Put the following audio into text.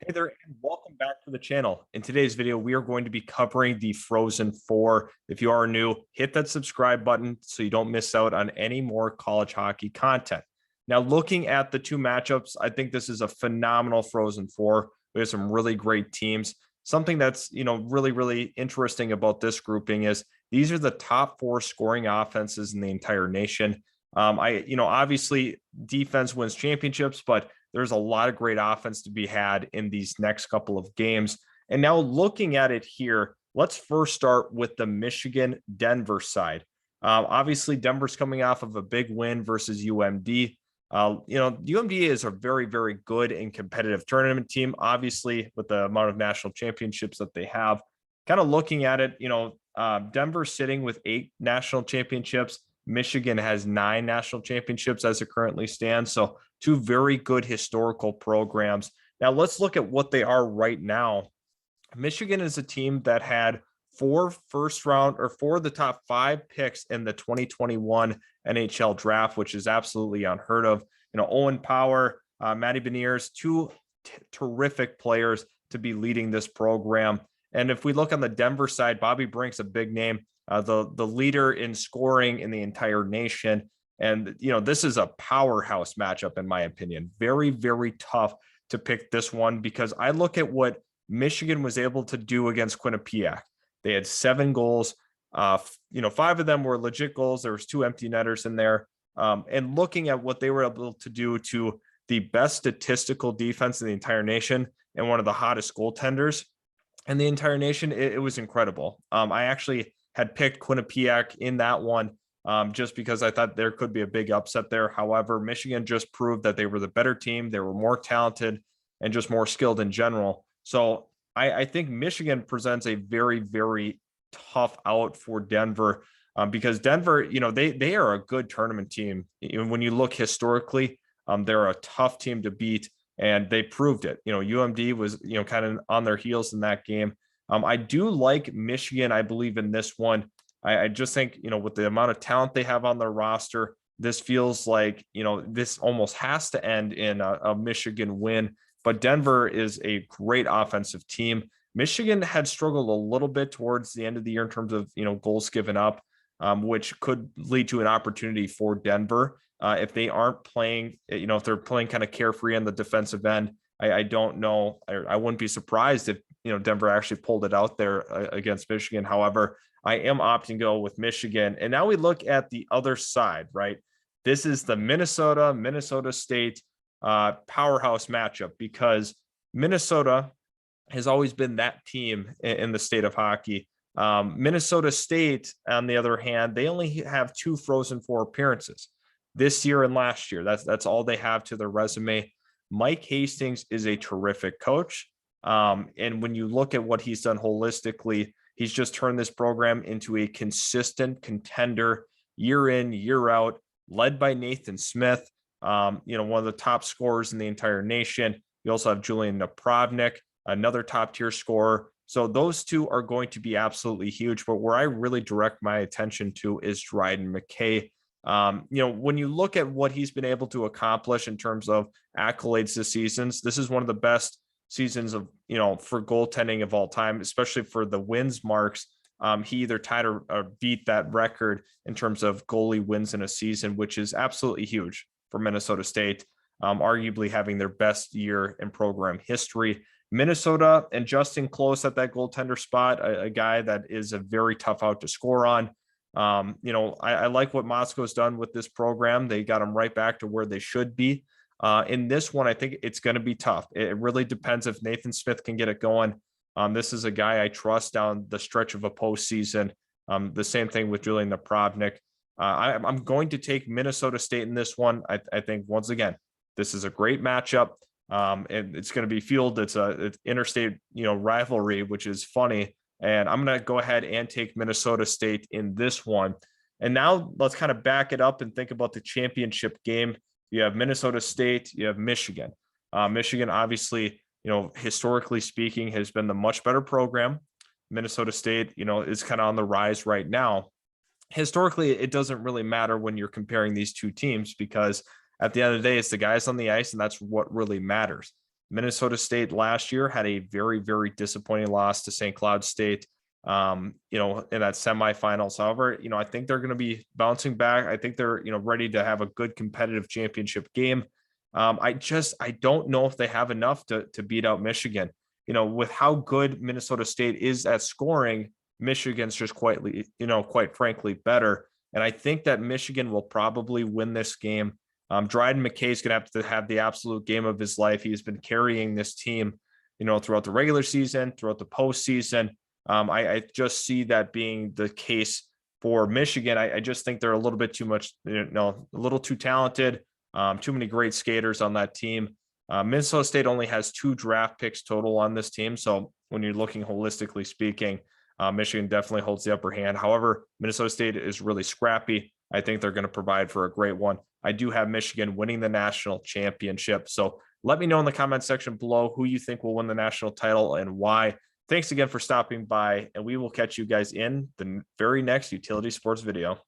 Hey there, and welcome back to the channel. In today's video, we are going to be covering the Frozen Four. If you are new, hit that subscribe button so you don't miss out on any more college hockey content. Now, looking at the two matchups, I think this is a phenomenal Frozen Four. We have some really great teams. Something that's, really interesting about this grouping is these are the top four scoring offenses in the entire nation. Obviously defense wins championships, but there's a lot of great offense to be had in these next couple of games. And now looking at it here, let's first start with the Michigan Denver side. Obviously, Denver's coming off of a big win versus UMD. UMD is a very, very good and competitive tournament team, obviously, with the amount of national championships that they have. Kind of looking at it, Denver's sitting with 8 national championships. Michigan has 9 national championships as it currently stands. So, two very good historical programs. Now, let's look at what they are right now. Michigan is a team that had 4 first round or 4 of the top 5 picks in the 2021 NHL draft, which is absolutely unheard of. Owen Power, Matty Beniers, two terrific players to be leading this program. And if we look on the Denver side, Bobby Brink's a big name, the leader in scoring in the entire nation. And, this is a powerhouse matchup, in my opinion. Very, very tough to pick this one because I look at what Michigan was able to do against Quinnipiac. They had 7 goals. 5 of them were legit goals. There was 2 empty netters in there. And looking at what they were able to do to the best statistical defense in the entire nation and one of the hottest goaltenders in the entire nation, it was incredible. I actually had picked Quinnipiac in that one just because I thought there could be a big upset there. However, Michigan just proved that they were the better team. They were more talented and just more skilled in general. So I think Michigan presents a very, very tough out for Denver because Denver, they are a good tournament team. Even when you look historically, they're a tough team to beat, and they proved it. UMD was, kind of on their heels in that game. I do like Michigan. I believe in this one. I just think, with the amount of talent they have on their roster, this feels like, this almost has to end in a Michigan win. But Denver is a great offensive team. Michigan had struggled a little bit towards the end of the year in terms of, goals given up, which could lead to an opportunity for Denver. If they aren't playing, if they're playing kind of carefree on the defensive end, I don't know. I wouldn't be surprised if, Denver actually pulled it out there against Michigan. However, I am opting to go with Michigan. And now we look at the other side, right? This is the Minnesota State powerhouse matchup because Minnesota has always been that team in the state of hockey. Minnesota State, on the other hand, they only have 2 Frozen Four appearances this year and last year. That's all they have to their resume. Mike Hastings is a terrific coach. And when you look at what he's done holistically, he's just turned this program into a consistent contender year in, year out, led by Nathan Smith, one of the top scorers in the entire nation. You also have Julian Napravnik, another top tier scorer. So those two are going to be absolutely huge. But where I really direct my attention to is Dryden McKay. When you look at what he's been able to accomplish in terms of accolades this season, this is one of the best seasons of, for goaltending of all time, especially for the wins marks. He either tied or beat that record in terms of goalie wins in a season, which is absolutely huge for Minnesota State, arguably having their best year in program history. Minnesota and Justin Close at that goaltender spot, a guy that is a very tough out to score on. I like what Moscow's done with this program. They got them right back to where they should be. In this one, I think it's going to be tough. It really depends if Nathan Smith can get it going. This is a guy I trust down the stretch of a postseason. The same thing with Julian Napravnik. I'm going to take Minnesota State in this one. I think, once again, this is a great matchup. And it's going to be fueled. It's interstate, rivalry, which is funny. And I'm going to go ahead and take Minnesota State in this one. And now let's kind of back it up and think about the championship game. You have Minnesota State, you have Michigan. Michigan, obviously, historically speaking, has been the much better program. Minnesota State, is kind of on the rise right now. Historically, it doesn't really matter when you're comparing these two teams because at the end of the day, it's the guys on the ice, and that's what really matters. Minnesota State last year had a very, very disappointing loss to St. Cloud State, in that semifinals. However, I think they're going to be bouncing back. I think they're, ready to have a good competitive championship game. I don't know if they have enough to beat out Michigan. With how good Minnesota State is at scoring, Michigan's just quite frankly better. And I think that Michigan will probably win this game. Dryden McKay's going to have the absolute game of his life. He's been carrying this team, throughout the regular season, throughout the postseason. I just see that being the case for Michigan. I just think they're a little bit too much, a little too talented, too many great skaters on that team. Minnesota State only has 2 draft picks total on this team. So when you're looking holistically speaking, Michigan definitely holds the upper hand. However, Minnesota State is really scrappy. I think they're going to provide for a great one. I do have Michigan winning the national championship. So let me know in the comment section below who you think will win the national title and why. Thanks again for stopping by, and we will catch you guys in the very next Utility Sports video.